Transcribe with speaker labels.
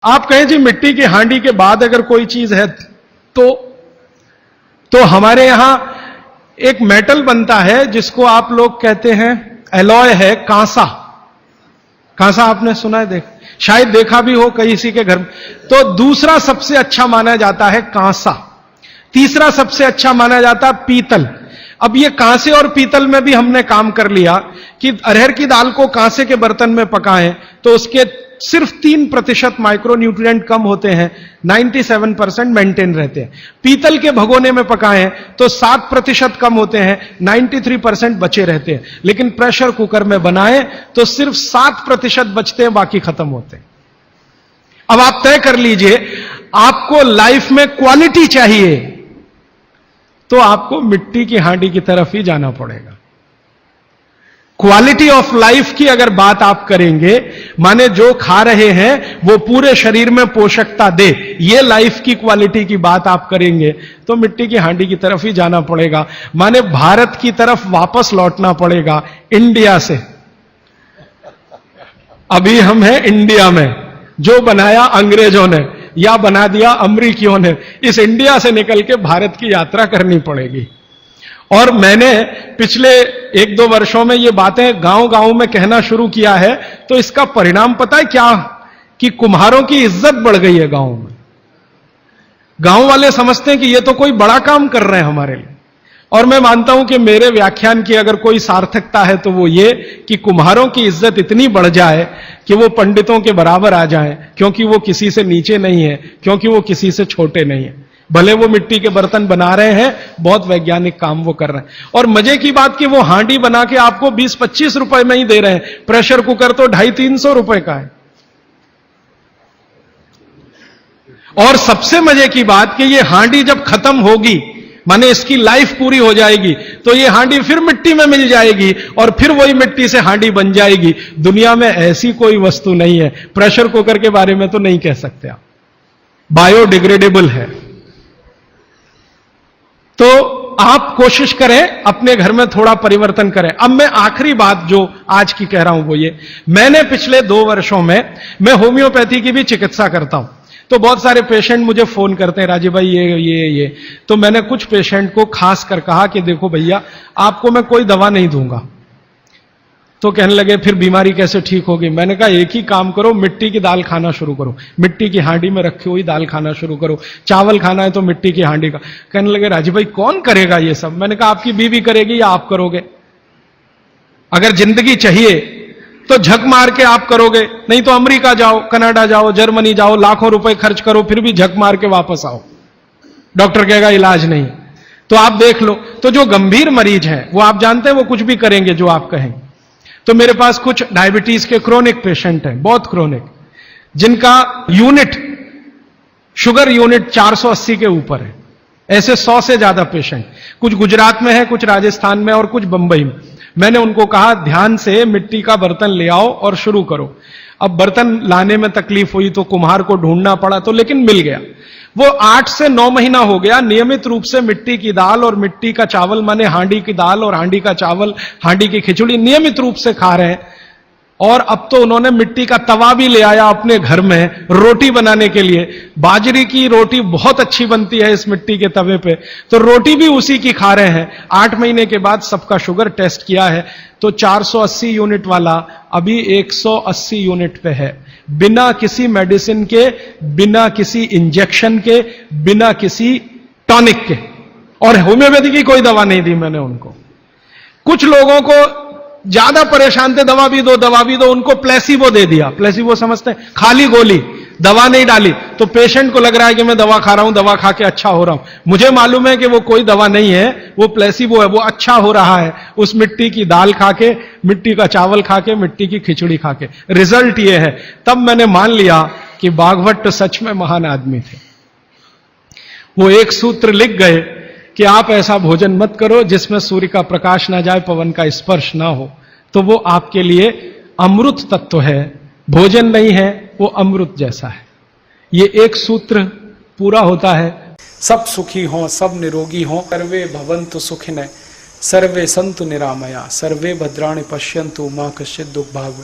Speaker 1: आप कहें जी मिट्टी की हांडी के बाद अगर कोई चीज है तो हमारे यहां एक मेटल बनता है जिसको आप लोग कहते हैं एलॉय है, कांसा। कांसा आपने सुना है, शायद देखा भी हो किसी के घर में। तो दूसरा सबसे अच्छा माना जाता है कांसा, तीसरा सबसे अच्छा माना जाता है पीतल। अब ये कांसे और पीतल में भी हमने काम कर लिया कि अरहर की दाल को कांसे के बर्तन में पकाएं तो उसके सिर्फ 3% माइक्रोन्यूट्रिएंट कम होते हैं, 97% मेंटेन रहते हैं। पीतल के भगोने में पकाएं तो 7% कम होते हैं, 93% बचे रहते हैं। लेकिन प्रेशर कुकर में बनाएं तो सिर्फ 7% बचते हैं, बाकी खत्म होते हैं। अब आप तय कर लीजिए, आपको लाइफ में क्वालिटी चाहिए तो आपको मिट्टी की हांडी की तरफ ही जाना पड़ेगा। क्वालिटी ऑफ लाइफ की अगर बात आप करेंगे, माने जो खा रहे हैं वो पूरे शरीर में पोषकता दे, ये लाइफ की क्वालिटी की बात आप करेंगे तो मिट्टी की हांडी की तरफ ही जाना पड़ेगा। माने भारत की तरफ वापस लौटना पड़ेगा, इंडिया से। अभी हम हैं इंडिया में, जो बनाया अंग्रेजों ने या बना दिया अमरीकियों ने, इस इंडिया से निकल के भारत की यात्रा करनी पड़ेगी। और मैंने पिछले 1-2 वर्षों में ये बातें गांव-गांव में कहना शुरू किया है, तो इसका परिणाम पता है क्या, कि कुम्हारों की इज्जत बढ़ गई है गांव में। गांव वाले समझते हैं कि ये तो कोई बड़ा काम कर रहे हैं हमारे लिए। और मैं मानता हूं कि मेरे व्याख्यान की अगर कोई सार्थकता है तो वो ये कि कुम्हारों की इज्जत इतनी बढ़ जाए कि वो पंडितों के बराबर आ जाएं, क्योंकि वो किसी से नीचे नहीं है, क्योंकि वो किसी से छोटे नहीं है। भले वो मिट्टी के बर्तन बना रहे हैं, बहुत वैज्ञानिक काम वो कर रहे हैं। और मजे की बात कि वो हांडी बना के आपको 20-25 रुपए में ही दे रहे हैं, प्रेशर कुकर तो 250-300 रुपए का है। और सबसे मजे की बात कि ये हांडी जब खत्म होगी, माने इसकी लाइफ पूरी हो जाएगी, तो ये हांडी फिर मिट्टी में मिल जाएगी और फिर वही मिट्टी से हांडी बन जाएगी। दुनिया में ऐसी कोई वस्तु नहीं है। प्रेशर कुकर के बारे में तो नहीं कह सकते आप, बायोडिग्रेडेबल है। तो आप कोशिश करें अपने घर में थोड़ा परिवर्तन करें। अब मैं आखिरी बात जो आज की कह रहा हूं वो ये, मैंने पिछले 2 वर्षों में मैं होम्योपैथी की भी चिकित्सा करता हूं। तो बहुत सारे पेशेंट मुझे फोन करते हैं, राजीव भाई ये। तो मैंने कुछ पेशेंट को खास कर कहा कि देखो भैया, आपको मैं कोई दवा नहीं दूंगा। तो कहने लगे फिर बीमारी कैसे ठीक होगी? मैंने कहा एक ही काम करो, मिट्टी की दाल खाना शुरू करो, मिट्टी की हांडी में रखी हुई दाल खाना शुरू करो। चावल खाना है तो मिट्टी की हांडी का। कहने लगे राजीव भाई कौन करेगा ये सब? मैंने कहा आपकी बीवी करेगी या आप करोगे? अगर जिंदगी चाहिए तो झक मार के आप करोगे, नहीं तो अमेरिका जाओ, कनाडा जाओ, जर्मनी जाओ, लाखों रुपए खर्च करो, फिर भी झक मार के वापस आओ, डॉक्टर कहेगा इलाज नहीं। तो आप देख लो, तो जो गंभीर मरीज हैं वो आप जानते हैं वो कुछ भी करेंगे जो आप कहें। तो मेरे पास कुछ डायबिटीज के क्रोनिक पेशेंट हैं, बहुत क्रोनिक, जिनका यूनिट, शुगर यूनिट 480 के ऊपर है। ऐसे 100 से ज्यादा पेशेंट, कुछ गुजरात में है, कुछ राजस्थान में और कुछ बंबई में। मैंने उनको कहा ध्यान से मिट्टी का बर्तन ले आओ और शुरू करो। अब बर्तन लाने में तकलीफ हुई तो कुम्हार को ढूंढना पड़ा, तो लेकिन मिल गया। वो 8 से 9 महीना हो गया नियमित रूप से मिट्टी की दाल और मिट्टी का चावल, माने हांडी की दाल और हांडी का चावल, हांडी की खिचड़ी नियमित रूप से खा रहे हैं। और अब तो उन्होंने मिट्टी का तवा भी ले आया अपने घर में रोटी बनाने के लिए। बाजरे की रोटी बहुत अच्छी बनती है इस मिट्टी के तवे पे, तो रोटी भी उसी की खा रहे हैं। 8 महीने के बाद सबका शुगर टेस्ट किया है तो 480 यूनिट वाला अभी 180 यूनिट पे है, बिना किसी मेडिसिन के, बिना किसी इंजेक्शन के, बिना किसी टॉनिक के। और होम्योपैथी की कोई दवा नहीं दी मैंने उनको। कुछ लोगों को ज्यादा परेशान थे, दवा भी दो, उनको प्लेसिबो दे दिया। प्लेसिबो समझते हैं, खाली गोली, दवा नहीं डाली। तो पेशेंट को लग रहा है कि मैं दवा खा रहा हूं, दवा खा के अच्छा हो रहा हूं। मुझे मालूम है कि वो कोई दवा नहीं है, वो प्लेसिबो है, वो अच्छा हो रहा है उस मिट्टी की दाल खा के, मिट्टी का चावल खा के, मिट्टी की खिचड़ी खा के। रिजल्ट ये है। तब मैंने मान लिया कि बागभट्ट सच में महान आदमी थे। वो एक सूत्र लिख गए कि आप ऐसा भोजन मत करो जिसमें सूर्य का प्रकाश ना जाए, पवन का स्पर्श ना हो। तो वो आपके लिए अमृत तत्व है, भोजन नहीं है, वो अमृत जैसा है। ये एक सूत्र पूरा होता है। सब सुखी हों, सब निरोगी हों, सर्वे भवन्तु सुखिनः, सर्वे सन्तु निरामया, सर्वे भद्राणि पश्यन्तु मा कश्चित् दुःखभाग्।